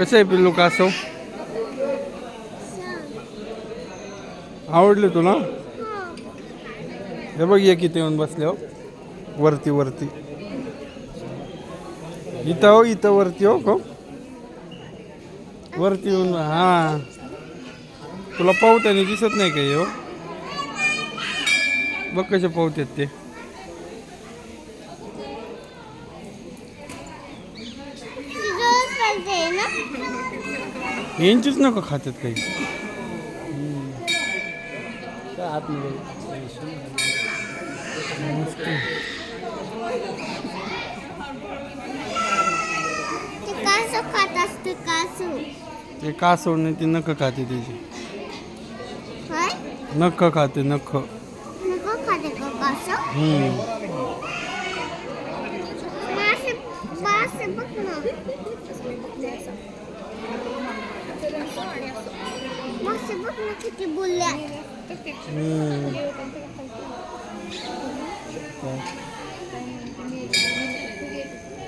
कसं आहे पिल्लू कासव? आवडले तुला? हे बघ ये किती येऊन बसले हो वरती वरती. इथं हो इथं वरती हो को वरती येऊन. हा तुला पावत्याने दिसत नाही का हो? बघ कसे पावतात ते. यांचीच नका खात्यात काही. ते कासव नाही ते नख खाते त्याची. नख खाते नख.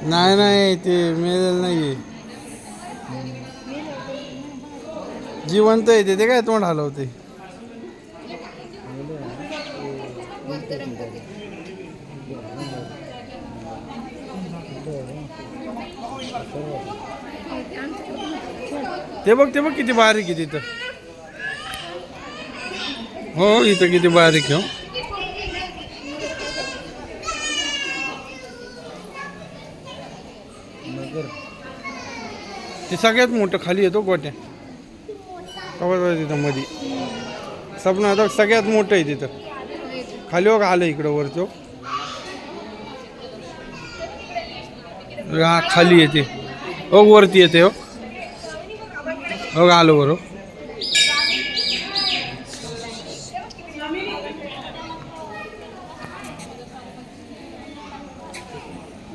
नाही नाही ते मेलेलं नाहीये, जिवंत आहे ते काय तोंड हलवते. ते बघ किती बारीक आहे तिथं. हो इथं किती बारीक आहे. ते सगळ्यात मोठं खाली येतो गोट्या तिथं मध्ये. सपना आता सगळ्यात मोठं आहे तिथं खाली. हो आलं इकडं वरचं. हा खाली येते हो वरती येते हो. हो आलो बरोबर.